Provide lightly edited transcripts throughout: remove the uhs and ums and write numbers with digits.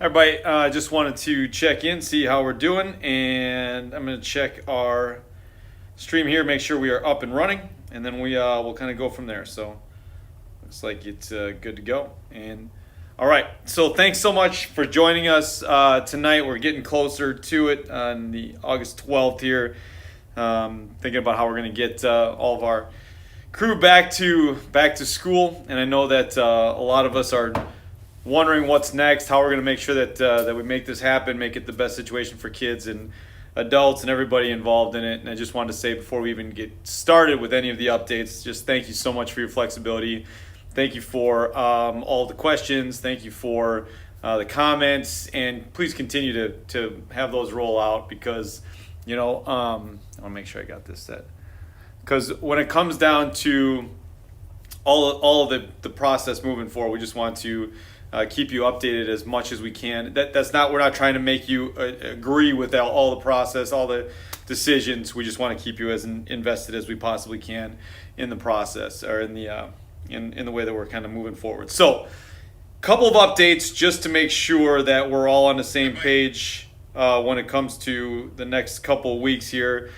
Everybody, I just wanted to check in, see how we're doing, and I'm going to check our stream here, make sure we are up and running, and then we'll kind of go from there. So looks like it's good to go. And all right, so thanks so much for joining us tonight. We're getting closer to it on the August 12th here. Thinking about how we're going to get all of our crew back to school, and I know that a lot of us are wondering what's next, how we're going to make sure that we make this happen, make it the best situation for kids and adults and everybody involved in it. And I just wanted to say before we even get started with any of the updates, just thank you so much for your flexibility. Thank you for all the questions. Thank you for the comments, and please continue to have those roll out because, I want to make sure I got this set. Because when it comes down to all of the process moving forward, we just want to keep you updated as much as we can. We're not trying to make you agree with all the process, all the decisions. We just want to keep you as invested as we possibly can in the process or in the way that we're kind of moving forward. So, a couple of updates just to make sure that we're all on the same page when it comes to the next couple of weeks here.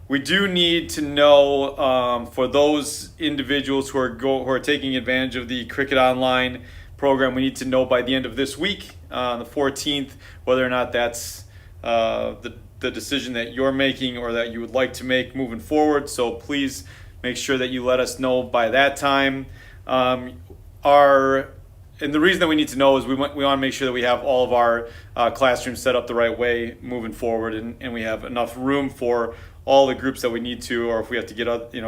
We do need to know for those individuals who are taking advantage of the Cricket Online program, we need to know by the end of this week, on the 14th, whether or not that's the decision that you're making or that you would like to make moving forward. So please make sure that you let us know by that time. And the reason that we need to know is we want to make sure that we have all of our classrooms set up the right way moving forward, and we have enough room for all the groups that we need to, or if we have to get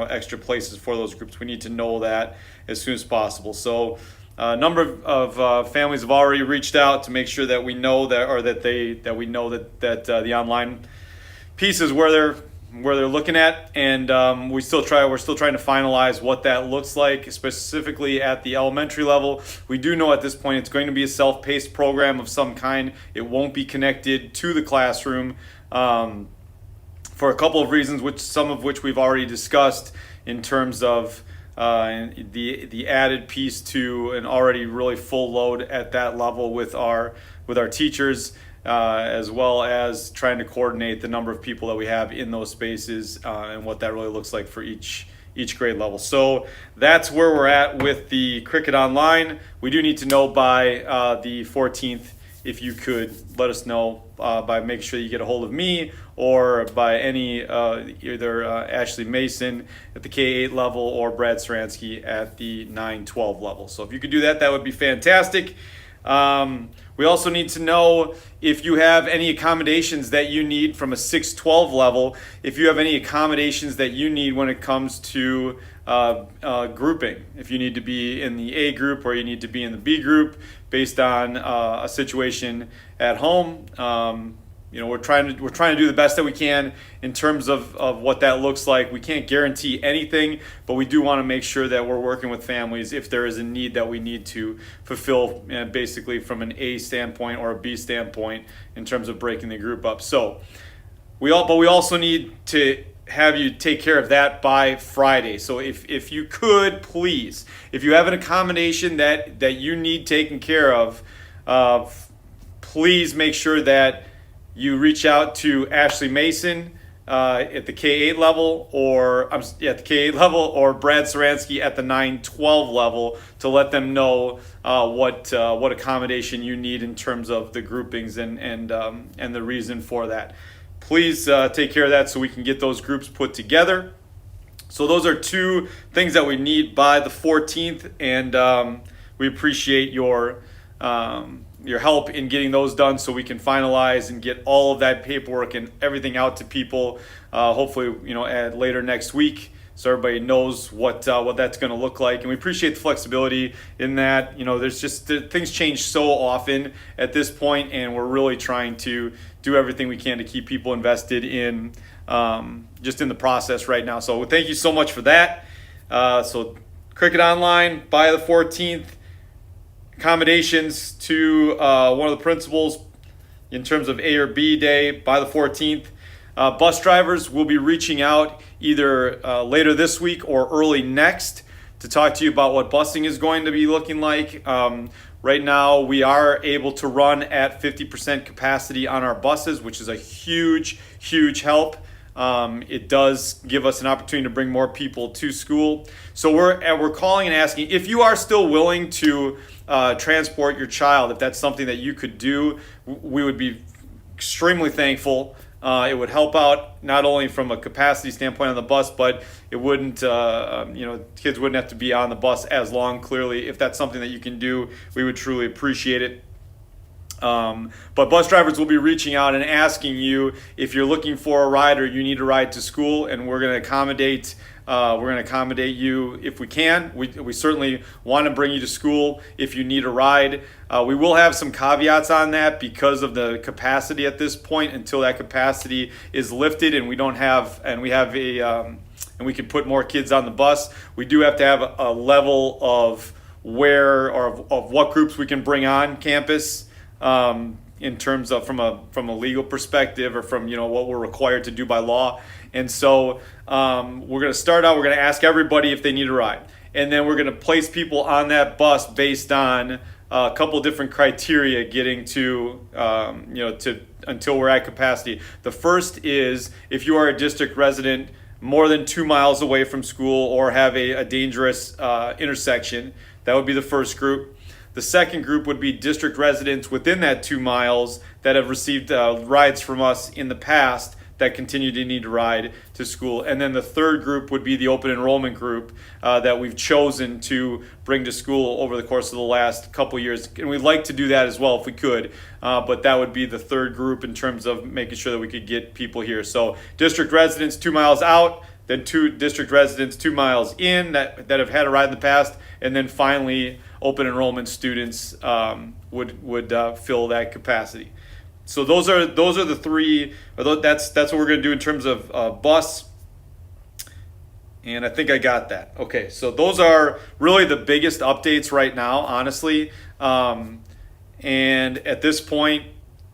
extra places for those groups, we need to know that as soon as possible. So a number of families have already reached out to make sure that we know that we know that the online piece is where they're looking at, and we're still trying to finalize what that looks like, specifically at the elementary level. We do know at this point it's going to be a self-paced program of some kind. It won't be connected to the classroom for a couple of reasons, some of which we've already discussed in terms of the added piece to an already really full load at that level with our teachers, as well as trying to coordinate the number of people that we have in those spaces and what that really looks like for each grade level. So that's where we're at with the Cricket Online. We do need to know by the 14th. If you could let us know by making sure you get a hold of me or by either Ashley Mason at the K-8 level or Brad Saransky at the 9-12 level. So if you could do that, that would be fantastic. We also need to know if you have any accommodations that you need from a 6-12 level, if you have any accommodations that you need when it comes to grouping, if you need to be in the A group or you need to be in the B group based on a situation at home. We're trying to do the best that we can in terms of what that looks like. We can't guarantee anything, but we do want to make sure that we're working with families if there is a need that we need to fulfill, basically from an A standpoint or a B standpoint in terms of breaking the group up. So we also need to have you take care of that by Friday. So if you could, please, if you have an accommodation that you need taken care of, please make sure that you reach out to Ashley Mason at the K-8 level or Brad Saransky at the 9-12 level to let them know what accommodation you need in terms of the groupings and the reason for that. Please take care of that so we can get those groups put together. So those are two things that we need by the 14th, and we appreciate your help in getting those done so we can finalize and get all of that paperwork and everything out to people, hopefully, later next week, so everybody knows what that's going to look like. And we appreciate the flexibility in that. There's just things change so often at this point, and we're really trying to do everything we can to keep people invested in just in the process right now. So thank you so much for that. So Cricket Online by the 14th. Accommodations to one of the principals in terms of A or B day by the 14th. Bus drivers will be reaching out either later this week or early next to talk to you about what busing is going to be looking like. Right now, we are able to run at 50% capacity on our buses, which is a huge, huge help. It does give us an opportunity to bring more people to school. So we're calling and asking if you are still willing to transport your child. If that's something that you could do, we would be extremely thankful. It would help out not only from a capacity standpoint on the bus, but it wouldn't, kids wouldn't have to be on the bus as long. Clearly, if that's something that you can do, we would truly appreciate it. But bus drivers will be reaching out and asking you if you're looking for a ride or you need a ride to school, and we're going to accommodate. You if we can. We certainly want to bring you to school if you need a ride. We will have some caveats on that because of the capacity at this point until that capacity is lifted and we can put more kids on the bus. We do have to have a level of of what groups we can bring on campus. In terms of from a legal perspective or from what we're required to do by law. And so we're going to start out, we're going to ask everybody if they need a ride. And then we're going to place people on that bus based on a couple different criteria getting to until we're at capacity. The first is if you are a district resident more than 2 miles away from school or have a dangerous intersection. That would be the first group. The second group would be district residents within that 2 miles that have received rides from us in the past that continue to need to ride to school. And then the third group would be the open enrollment group that we've chosen to bring to school over the course of the last couple years. And we'd like to do that as well if we could, but that would be the third group in terms of making sure that we could get people here. So district residents 2 miles out, then 2 district residents 2 miles in that have had a ride in the past, and then finally open enrollment students would fill that capacity. So those are the three. That's what we're going to do in terms of bus. And I think I got that. Okay, so those are really the biggest updates right now, honestly. And at this point,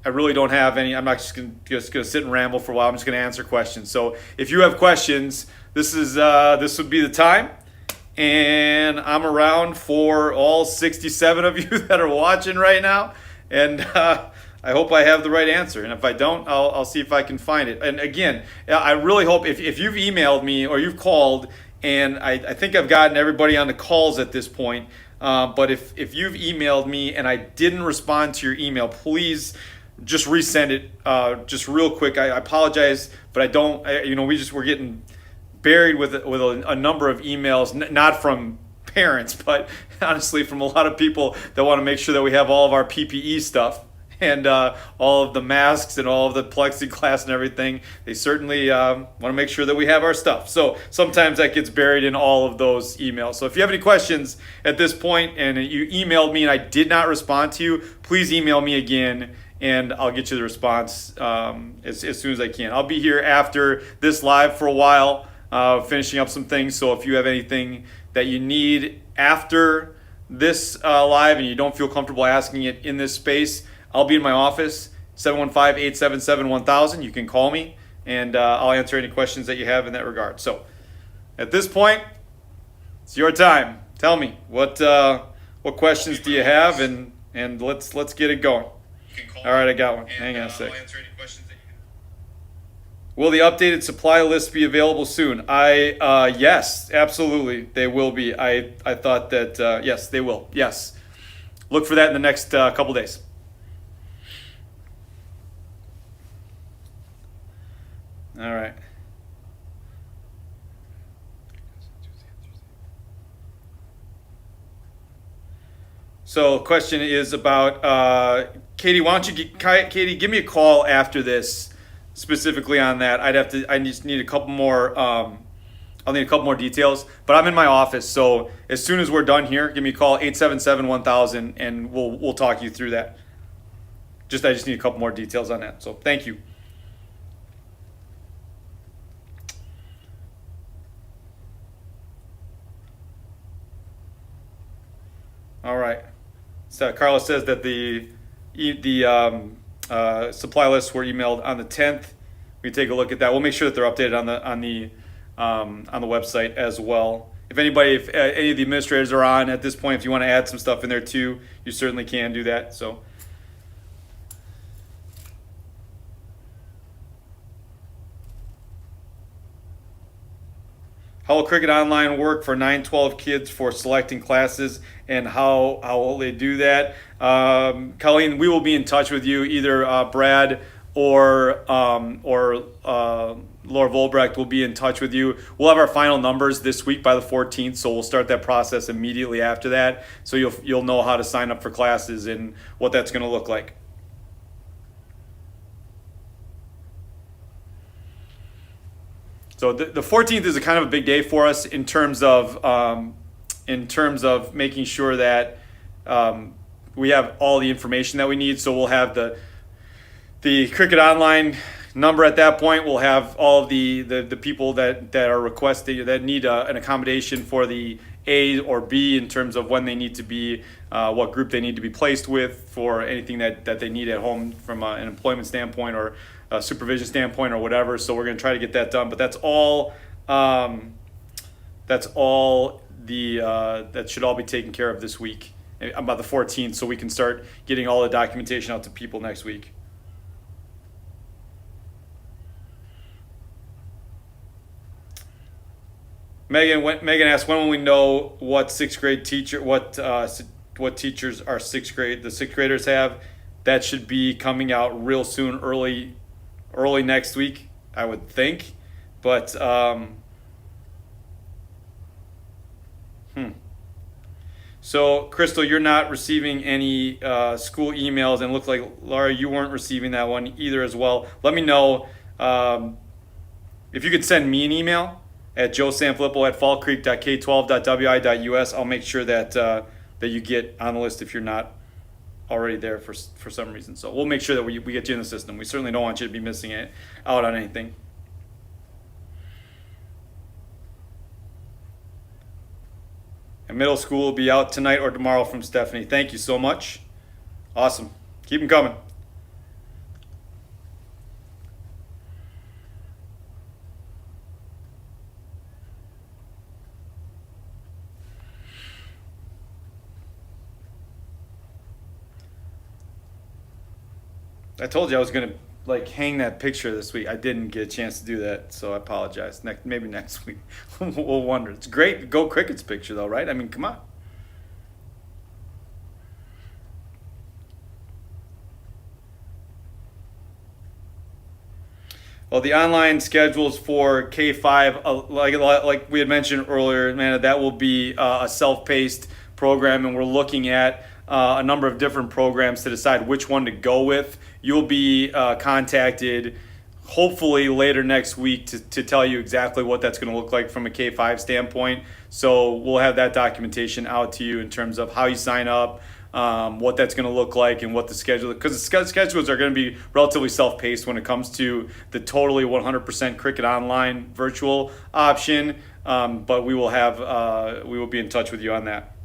I really don't have any. I'm not just going to sit and ramble for a while. I'm just going to answer questions. So if you have questions, this would be the time. And I'm around for all 67 of you that are watching right now. And I hope I have the right answer. And if I don't, I'll see if I can find it. And again, I really hope if you've emailed me or you've called, and I think I've gotten everybody on the calls at this point. But if you've emailed me and I didn't respond to your email, please just resend it just real quick. I apologize, but I don't, we're getting buried with a number of emails, not from parents, but honestly from a lot of people that want to make sure that we have all of our PPE stuff and all of the masks and all of the plexiglass and everything. They certainly want to make sure that we have our stuff. So sometimes that gets buried in all of those emails. So if you have any questions at this point and you emailed me and I did not respond to you, please email me again and I'll get you the response as soon as I can. I'll be here after this live for a while, finishing up some things. So if you have anything that you need after this live and you don't feel comfortable asking it in this space, I'll be in my office, 715-877-1000. You can call me, and I'll answer any questions that you have in that regard. So at this point, it's your time. Tell me, what questions do you have, and let's get it going. All right, I got one. Hang on a sec. I'll answer any questions that you have. Will the updated supply list be available soon? Yes, absolutely, they will be. I thought that, yes, they will. Yes. Look for that in the next couple days. All right. So, question is about Katie. Why don't you Katie give me a call after this, specifically on that. I just need a couple more. I'll need a couple more details. But I'm in my office, so as soon as we're done here, give me a call 877-1000, and we'll talk you through that. I just need a couple more details on that. So, thank you. All right. So Carlos says that the supply lists were emailed on the 10th. We take a look at that. We'll make sure that they're updated on the website as well. if any of the administrators are on at this point, if you want to add some stuff in there too, you certainly can do that. So. How will Cricket Online work for 9-12 kids for selecting classes, and how will they do that? Colleen, we will be in touch with you. Either Brad or Laura Volbrecht will be in touch with you. We'll have our final numbers this week by the 14th, so we'll start that process immediately after that. So you'll know how to sign up for classes and what that's going to look like. So the 14th is a kind of a big day for us in terms of making sure that we have all the information that we need. So we'll have the Cricket Online number at that point. We'll have all of the people that are requesting, that need an accommodation for the A or B in terms of when they need to be, what group they need to be placed with for anything that they need at home from an employment standpoint or a supervision standpoint or whatever. So we're going to try to get that done. But that's all. That should all be taken care of this week, about the 14th, so we can start getting all the documentation out to people next week. Megan asked, when will we know what sixth grade teacher, what teachers the sixth graders have? That should be coming out real soon, early next week, I would think. But So Crystal, you're not receiving any school emails, and it looks like Laura, you weren't receiving that one either as well. Let me know if you could send me an email at joesanfilippo@fallcreek.k12.wi.us. I'll make sure that you get on the list if you're not already there for some reason. So we'll make sure that we get you in the system. We certainly don't want you to be missing out on anything. And middle school will be out tonight or tomorrow from Stephanie. Thank you so much. Awesome. Keep them coming. I told you I was going to hang that picture this week. I didn't get a chance to do that, so I apologize. Maybe next week. We'll wonder. It's great. Go Crickets picture, though, right? I mean, come on. Well, the online schedules for K-5, like we had mentioned earlier, Amanda, that will be a self-paced program, and we're looking at a number of different programs to decide which one to go with. You'll be contacted hopefully later next week to tell you exactly what that's going to look like from a K-5 standpoint. So we'll have that documentation out to you in terms of how you sign up, what that's going to look like, and what the schedule, because the schedules are going to be relatively self-paced when it comes to the totally 100% Cricket Online virtual option. But we will be in touch with you on that.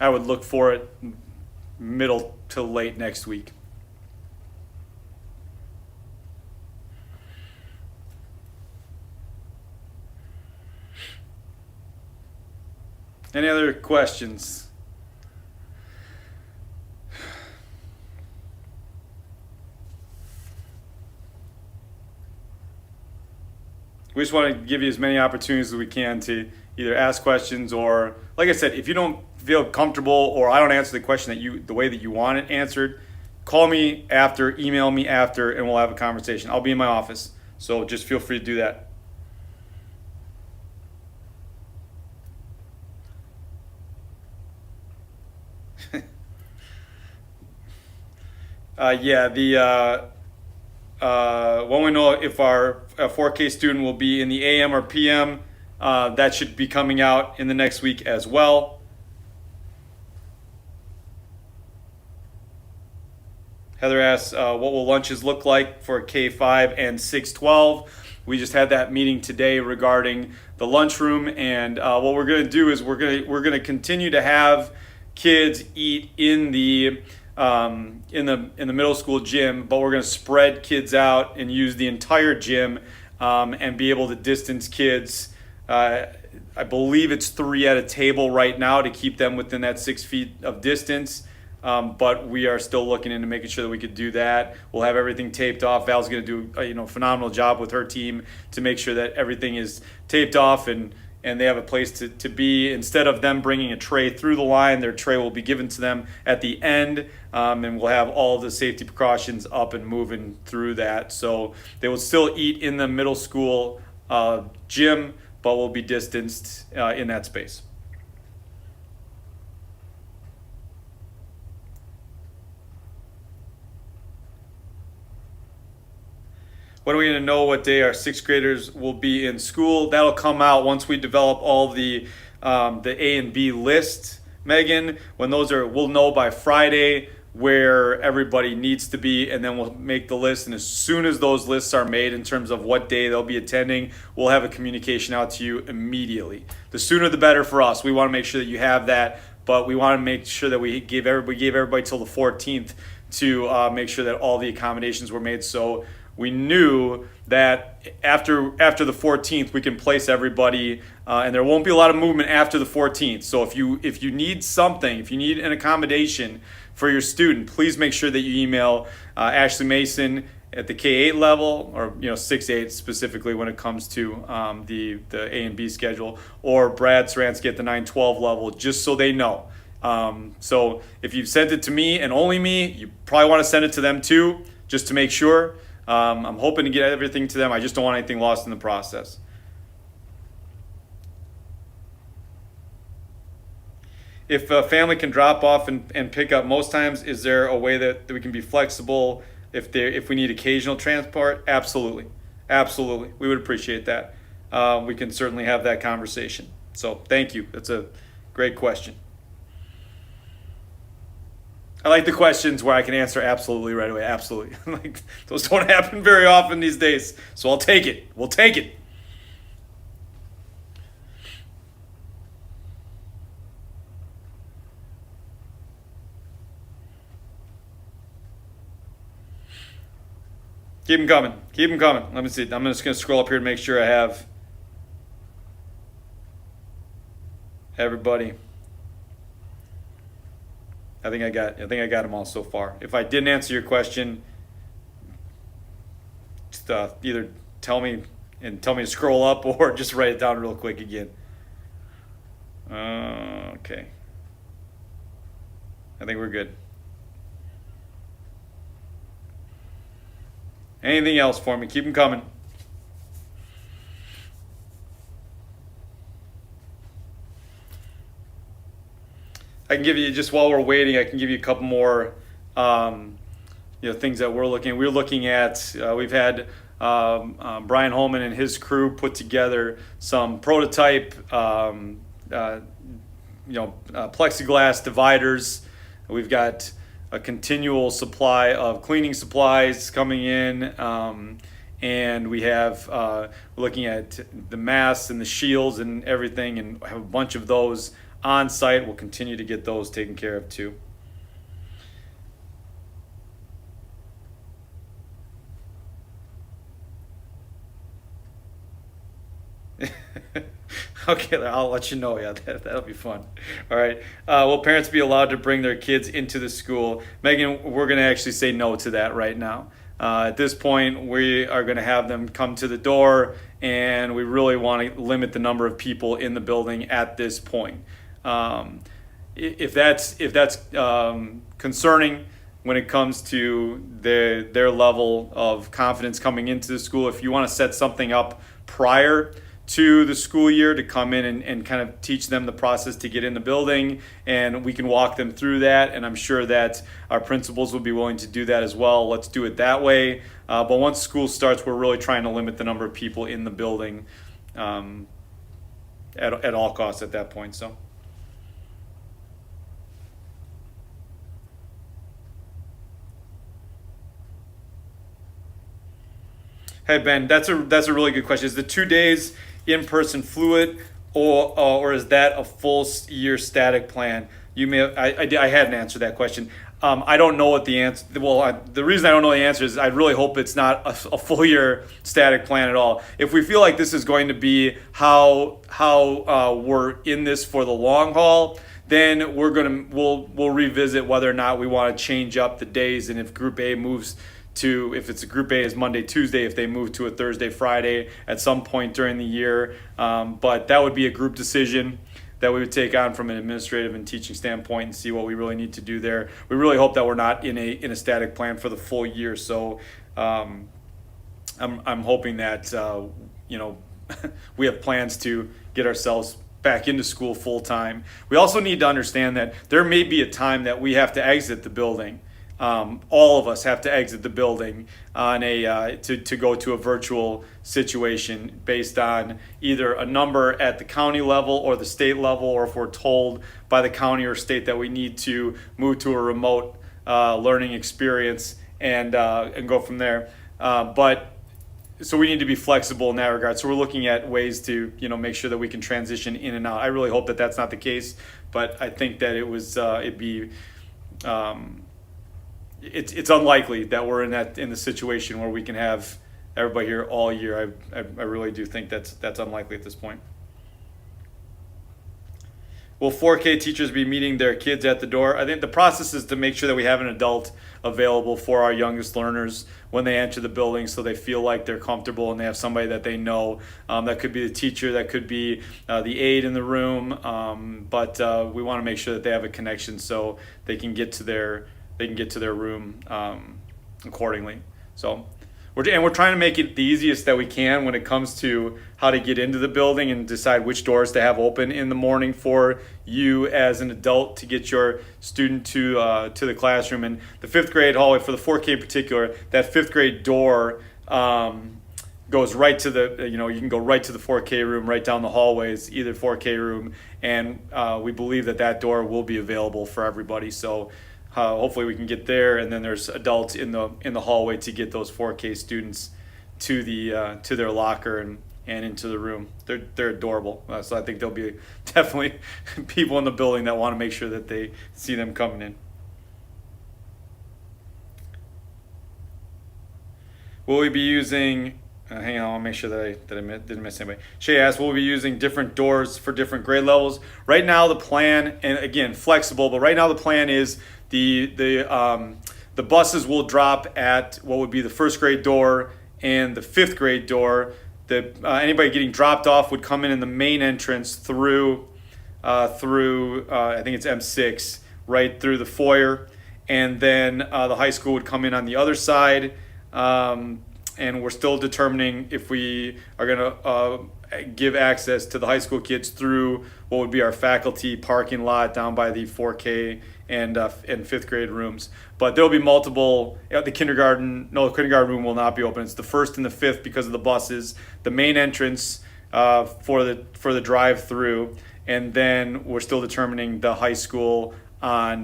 I would look for it middle to late next week. Any other questions? We just want to give you as many opportunities as we can to either ask questions or, like I said, if you don't feel comfortable or I don't answer the question the way that you want it answered, call me after, email me after, and we'll have a conversation. I'll be in my office, so just feel free to do that. When we know if our 4K student will be in the AM or PM, that should be coming out in the next week as well. Heather asks, what will lunches look like for K-5 and 6-12? We just had that meeting today regarding the lunchroom, and what we're going to do is we're going to continue to have kids eat in the middle school gym, but we're going to spread kids out and use the entire gym and be able to distance kids. I believe it's 3 at a table right now to keep them within that 6 feet of distance. But we are still looking into making sure that we could do that. We'll have everything taped off. Val's going to do a phenomenal job with her team to make sure that everything is taped off and they have a place to be. Instead of them bringing a tray through the line, their tray will be given to them at the end, and we'll have all the safety precautions up and moving through that. So they will still eat in the middle school gym, but will be distanced in that space. When are we going to know what day our 6th graders will be in school? That'll come out once we develop all the A and B list, Megan. When those are, we'll know by Friday where everybody needs to be, and then we'll make the list. And as soon as those lists are made in terms of what day they'll be attending, we'll have a communication out to you immediately. The sooner the better for us. We want to make sure that you have that, but we want to make sure that we gave everybody till the 14th to make sure that all the accommodations were made. So we knew that after the 14th, we can place everybody, and there won't be a lot of movement after the 14th. So if you need something, if you need an accommodation for your student, please make sure that you email Ashley Mason at the K-8 level, or 6-8 specifically when it comes to the A and B schedule, or Brad Saransky at the 9-12 level, just so they know. So if you've sent it to me and only me, you probably want to send it to them too, just to make sure. I'm hoping to get everything to them. I just don't want anything lost in the process. If a family can drop off and pick up most times, is there a way that we can be flexible if we need occasional transport? Absolutely. Absolutely. We would appreciate that. We can certainly have that conversation. So thank you. That's a great question. I like the questions where I can answer absolutely right away. Absolutely. Like, those don't happen very often these days. So I'll take it. We'll take it. Keep them coming. Keep them coming. Let me see. I'm just going to scroll up here to make sure I have everybody. I think I got them all so far. If I didn't answer your question, just either tell me to scroll up or just write it down real quick again. Okay. I think we're good. Anything else for me? Keep them coming. I can give you, just while we're waiting, I can give you a couple more things that we're looking at. We're looking at, we've had Brian Holman and his crew put together some prototype plexiglass dividers. We've got a continual supply of cleaning supplies coming in, and we have we're looking at the masks and the shields and everything, and have a bunch of those on site. We'll continue to get those taken care of too. Okay, I'll let you know. Yeah, that'll be fun. All right. Will parents be allowed to bring their kids into the school? Megan, we're going to actually say no to that right now. At this point, we are going to have them come to the door, and we really want to limit the number of people in the building at this point. If that's concerning when it comes to their level of confidence coming into the school, if you want to set something up prior to the school year to come in and kind of teach them the process to get in the building, and we can walk them through that, and I'm sure that our principals will be willing to do that as well. Let's do it that way. But once school starts, we're really trying to limit the number of people in the building at all costs at that point. So. Hey Ben, that's a really good question. Is the 2 days in-person fluid, or is that a full year static plan? you may have, I hadn't answered that question. I don't know what the answer. Well, the reason I don't know the answer is I really hope it's not a full year static plan at all. If we feel like this is going to be how we're in this for the long haul, then we'll revisit whether or not we want to change up the days, and if Group A moves to, if it's a Group A is Monday, Tuesday, if they move to a Thursday, Friday at some point during the year. But that would be a group decision that we would take on from an administrative and teaching standpoint and see what we really need to do there. We really hope that we're not in a static plan for the full year. So I'm hoping that we have plans to get ourselves back into school full time. We also need to understand that there may be a time that we have to exit the building. All of us have to exit the building on to go to a virtual situation based on either a number at the county level or the state level, or if we're told by the county or state that we need to move to a remote learning experience and go from there. So we need to be flexible in that regard. So we're looking at ways to make sure that we can transition in and out. I really hope that that's not the case, but I think that it's unlikely that we're in the situation where we can have everybody here all year. I really do think that's unlikely at this point. Will 4K teachers be meeting their kids at the door? I think the process is to make sure that we have an adult available for our youngest learners when they enter the building, so they feel like they're comfortable and they have somebody that they know. That could be the teacher, that could be the aide in the room, but we want to make sure that they have a connection so they can get to their room accordingly. So we're trying to make it the easiest that we can when it comes to how to get into the building and decide which doors to have open in the morning for you as an adult to get your student to the classroom. And the 5th grade hallway, for the 4K in particular, that 5th grade door goes right to the, you can go right to the 4K room, right down the hallways, either 4K room, and we believe that door will be available for everybody. So hopefully we can get there, and then there's adults in the hallway to get those 4K students to their locker and into the room. They're adorable, so I think there'll be definitely people in the building that want to make sure that they see them coming in. Will we be using? Hang on, I'll make sure that I didn't miss anybody. Shay asked, will we be using different doors for different grade levels? Right now the plan, and again flexible, but right now the plan is the buses will drop at what would be the 1st grade door and the 5th grade door. Anybody getting dropped off would come in the main entrance through I think it's M6, right through the foyer, and then the high school would come in on the other side. And we're still determining if we are going to give access to the high school kids through what would be our faculty parking lot down by the 4K and 5th grade rooms. But there will be multiple. The kindergarten room will not be open. It's the 1st and the 5th because of the buses. The main entrance for the drive-through, and then we're still determining the high school by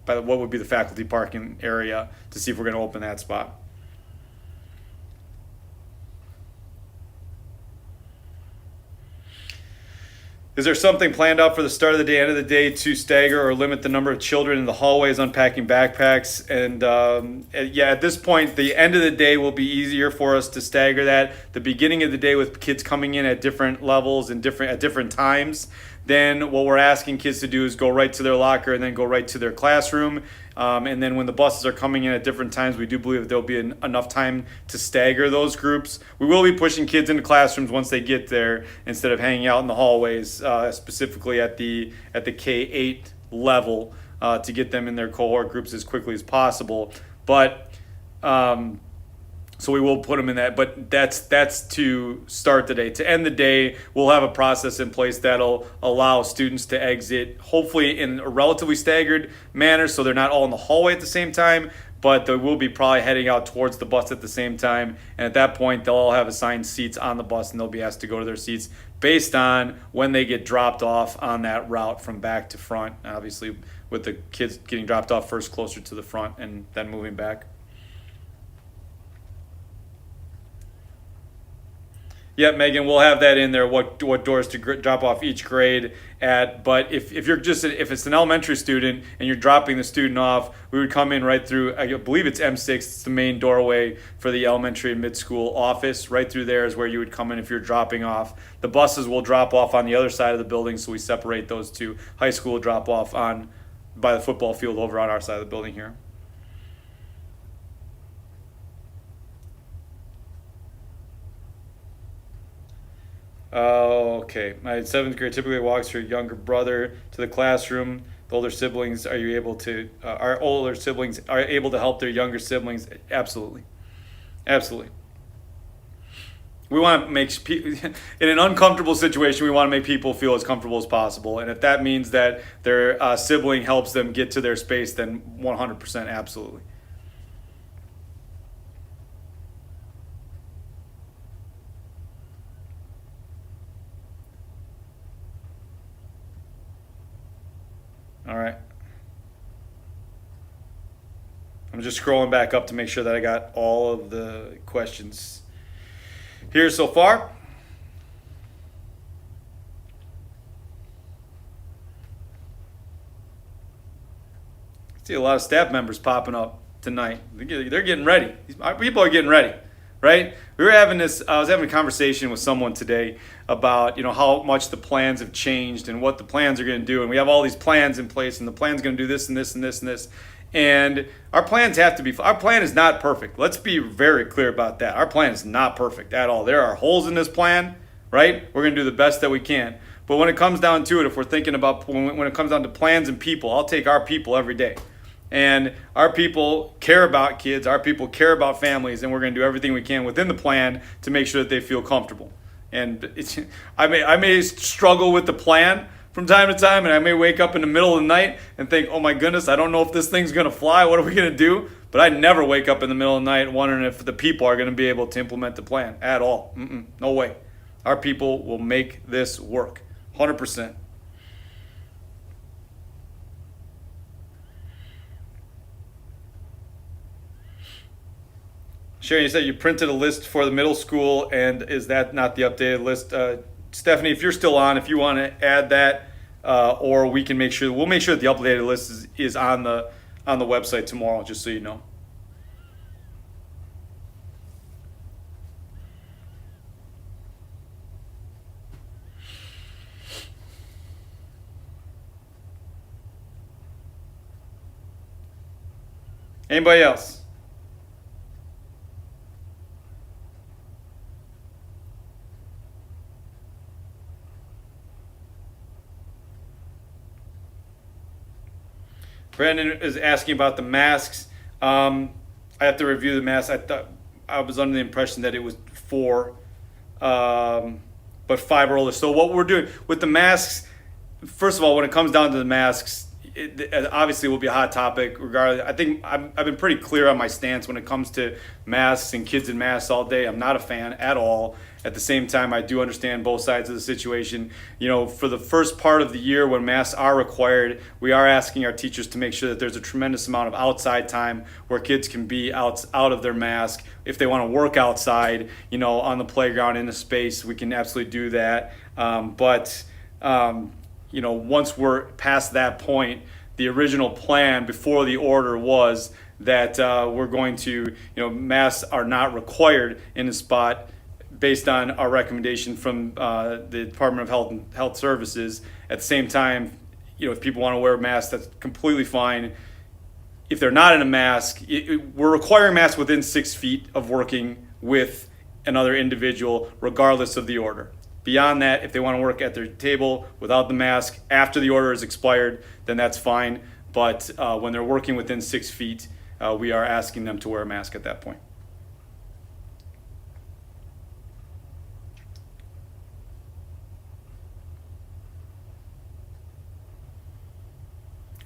what would be the faculty parking area to see if we're going to open that spot. Is there something planned out for the start of the day, end of the day to stagger or limit the number of children in the hallways unpacking backpacks? And at this point, the end of the day will be easier for us to stagger that. The beginning of the day with kids coming in at different levels and at different times, then what we're asking kids to do is go right to their locker and then go right to their classroom. And then when the buses are coming in at different times, we do believe that there'll be enough time to stagger those groups. We will be pushing kids into classrooms once they get there instead of hanging out in the hallways, specifically at the K-8 level, to get them in their cohort groups as quickly as possible. But so we will put them in that, but that's to start the day. To end the day, we'll have a process in place that'll allow students to exit, hopefully in a relatively staggered manner, so they're not all in the hallway at the same time, but they will be probably heading out towards the bus at the same time. And at that point, they'll all have assigned seats on the bus, and they'll be asked to go to their seats based on when they get dropped off on that route from back to front, obviously with the kids getting dropped off first closer to the front and then moving back. Yep, Megan, we'll have that in there. What doors to drop off each grade at? But if you're just if it's an elementary student and you're dropping the student off, we would come in right through. I believe it's M6. It's the main doorway for the elementary and mid school office. Right through there is where you would come in if you're dropping off. The buses will drop off on the other side of the building, so we separate those two. High school will drop off on by the football field over on our side of the building here. Oh, okay. My seventh grade typically walks her younger brother to the classroom. The older siblings, our older siblings are able to help their younger siblings? Absolutely. Absolutely. We want to make people, in an uncomfortable situation, we want to make people feel as comfortable as possible. And if that means that their sibling helps them get to their space, then 100% absolutely. All right. I'm just scrolling back up to make sure that I got all of the questions here so far. I see a lot of staff members popping up tonight. They're getting ready. Our people are getting ready, right? I was having a conversation with someone today about, how much the plans have changed and what the plans are going to do. And we have all these plans in place, and the plan's going to do this and this and this and this. And our plan is not perfect. Let's be very clear about that. Our plan is not perfect at all. There are holes in this plan, right? We're going to do the best that we can. But when it comes down to it, if we're thinking about, when it comes down to plans and people, I'll take our people every day. And our people care about kids, our people care about families, and we're going to do everything we can within the plan to make sure that they feel comfortable. And I may struggle with the plan from time to time, and I may wake up in the middle of the night and think, oh my goodness, I don't know if this thing's going to fly. What are we going to do? But I never wake up in the middle of the night wondering if the people are going to be able to implement the plan at all. No way. Our people will make this work, 100%. Sharon, you said you printed a list for the middle school, and is that not the updated list? Stephanie, if you're still on, if you want to add that, or we'll make sure that the updated list is on the website tomorrow, just so you know. Anybody else? Brandon is asking about the masks. I have to review the masks. I was under the impression that it was 4, but 5 or older. So what we're doing with the masks, first of all, when it comes down to the masks, it obviously will be a hot topic. Regardless, I think I've been pretty clear on my stance when it comes to masks and kids in masks all day. I'm not a fan at all. At the same time, I do understand both sides of the situation. For the first part of the year when masks are required, we are asking our teachers to make sure that there's a tremendous amount of outside time where kids can be out of their mask. If they want to work outside, on the playground in a space, we can absolutely do that. But once we're past that point, the original plan before the order was that we're going to, masks are not required in a spot based on our recommendation from the Department of Health and Health Services. At the same time, if people want to wear a mask, that's completely fine. If they're not in a mask, we're requiring masks within 6 feet of working with another individual, regardless of the order. Beyond that, if they want to work at their table without the mask after the order is expired, then that's fine. But when they're working within 6 feet, we are asking them to wear a mask at that point.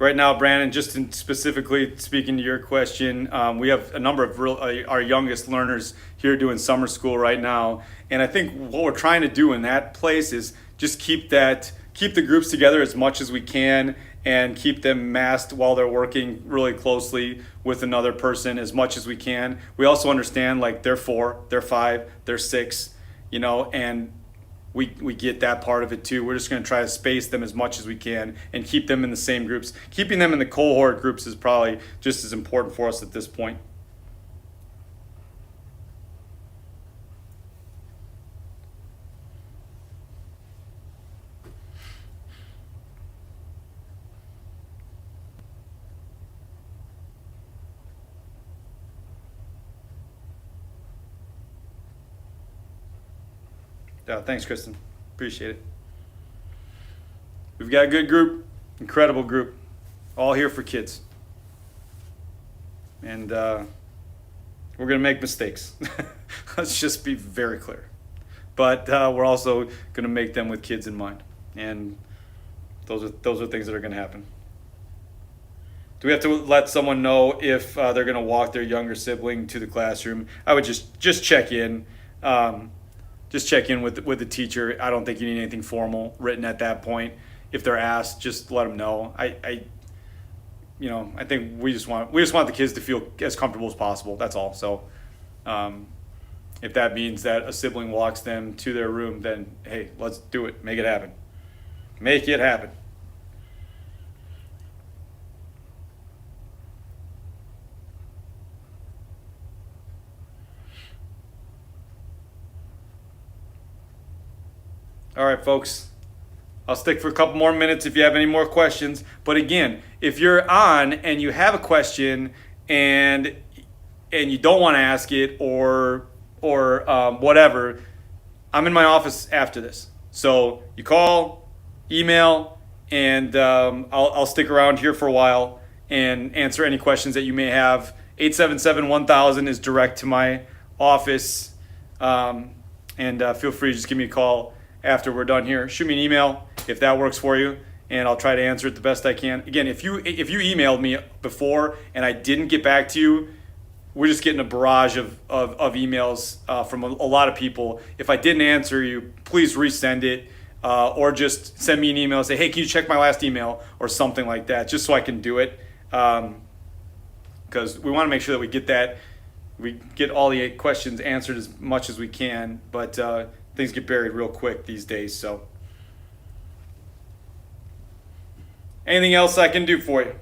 Right now, Brandon, specifically speaking to your question, we have a number of our youngest learners here doing summer school right now. And I think what we're trying to do in that place is just keep the groups together as much as we can and keep them masked while they're working really closely with another person as much as we can. We also understand, like, they're 4, they're 5, they're 6. and we get that part of it too. We're just going to try to space them as much as we can and keep them in the same groups. Keeping them in the cohort groups is probably just as important for us at this point. Thanks, Kristen. Appreciate it. We've got a good group, incredible group, all here for kids. And we're going to make mistakes. Let's just be very clear. But we're also going to make them with kids in mind. And those are things that are going to happen. Do we have to let someone know if they're going to walk their younger sibling to the classroom? I would just check in. Just check in with the teacher. I don't think you need anything formal written at that point. If they're asked, just let them know. I think we just want the kids to feel as comfortable as possible. That's all. So, if that means that a sibling walks them to their room, then hey, let's do it. Make it happen. Make it happen. All right, folks. I'll stick for a couple more minutes if you have any more questions. But again, if you're on and you have a question and you don't want to ask it or whatever, I'm in my office after this. So you call, email, and I'll stick around here for a while and answer any questions that you may have. 877-1000 is direct to my office. And feel free to just give me a call after we're done here. Shoot me an email if that works for you, and I'll try to answer it the best I can. Again, if you emailed me before and I didn't get back to you, we're just getting a barrage of emails from a lot of people. If I didn't answer you, please resend it or just send me an email and say, hey, can you check my last email or something like that, just so I can do it. Because we want to make sure that we get all the questions answered as much as we can, but things get buried real quick these days. So anything else I can do for you?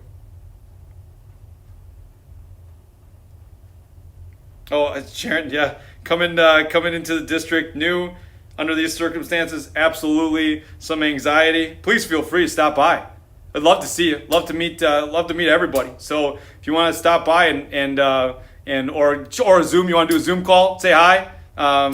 Oh, Sharon, yeah, coming into the district new under these circumstances, absolutely some anxiety. Please feel free to stop by. I'd love to see you. Love to meet everybody. So if you want to stop by or Zoom, you want to do a Zoom call, say hi.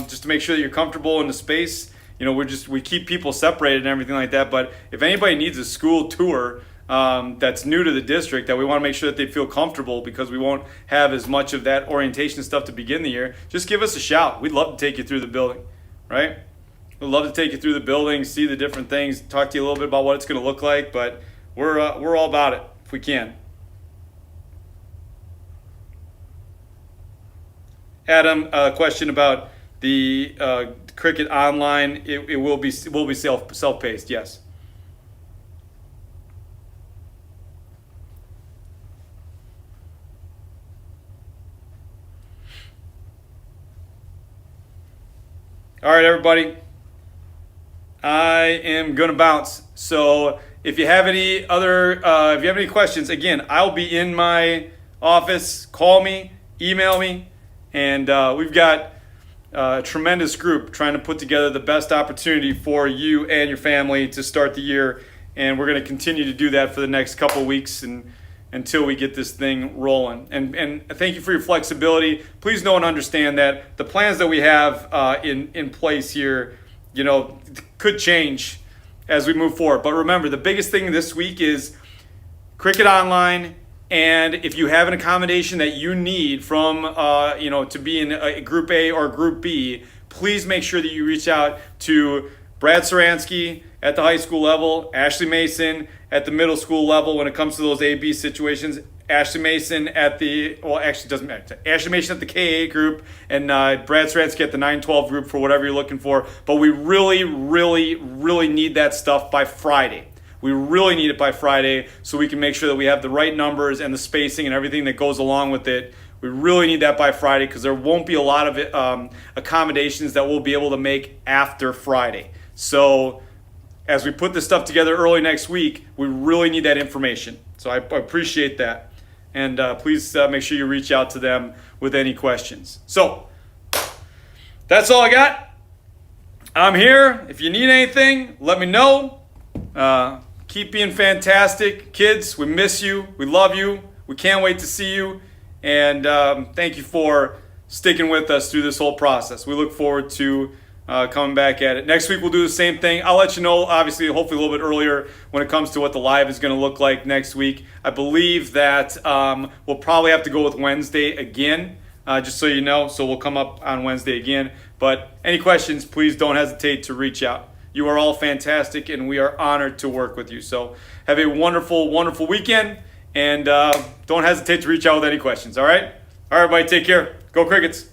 Just to make sure that you're comfortable in the space. We keep people separated and everything like that. But if anybody needs a school tour that's new to the district, that we want to make sure that they feel comfortable because we won't have as much of that orientation stuff to begin the year, just give us a shout. We'd love to take you through the building, right? We'd love to take you through the building, see the different things, talk to you a little bit about what it's going to look like. But we're all about it if we can. Adam, a question about the Cricut Online. It will be self-paced. Yes. All right, everybody. I am gonna bounce. So if you have any questions, again, I'll be in my office. Call me, email me. And we've got a tremendous group trying to put together the best opportunity for you and your family to start the year. And we're going to continue to do that for the next couple of weeks and until we get this thing rolling. And thank you for your flexibility. Please know and understand that the plans that we have in place here, could change as we move forward. But remember, the biggest thing this week is Cricut Online. And if you have an accommodation that you need from, to be in a Group A or Group B, please make sure that you reach out to Brad Saransky at the high school level, Ashley Mason at the middle school level when it comes to those A-B situations, Ashley Mason at the, actually doesn't matter, Ashley Mason at the KA group, and Brad Saransky at the 912 group for whatever you're looking for. But we really, really, really need that stuff by Friday. We really need it by Friday so we can make sure that we have the right numbers and the spacing and everything that goes along with it We really need that by Friday because there won't be a lot of accommodations that we'll be able to make after Friday. So as we put this stuff together early next week, we really need that information. So I appreciate that. And please make sure you reach out to them with any questions. So that's all I got. I'm here. If you need anything, let me know. Keep being fantastic. Kids, we miss you. We love you. We can't wait to see you. And thank you for sticking with us through this whole process. We look forward to coming back at it. Next week we'll do the same thing. I'll let you know, obviously, hopefully a little bit earlier when it comes to what the live is going to look like next week. I believe that we'll probably have to go with Wednesday again, just so you know. So we'll come up on Wednesday again. But any questions, please don't hesitate to reach out. You are all fantastic, and we are honored to work with you. So have a wonderful, wonderful weekend. And don't hesitate to reach out with any questions, all right? All right, everybody, take care. Go Crickets.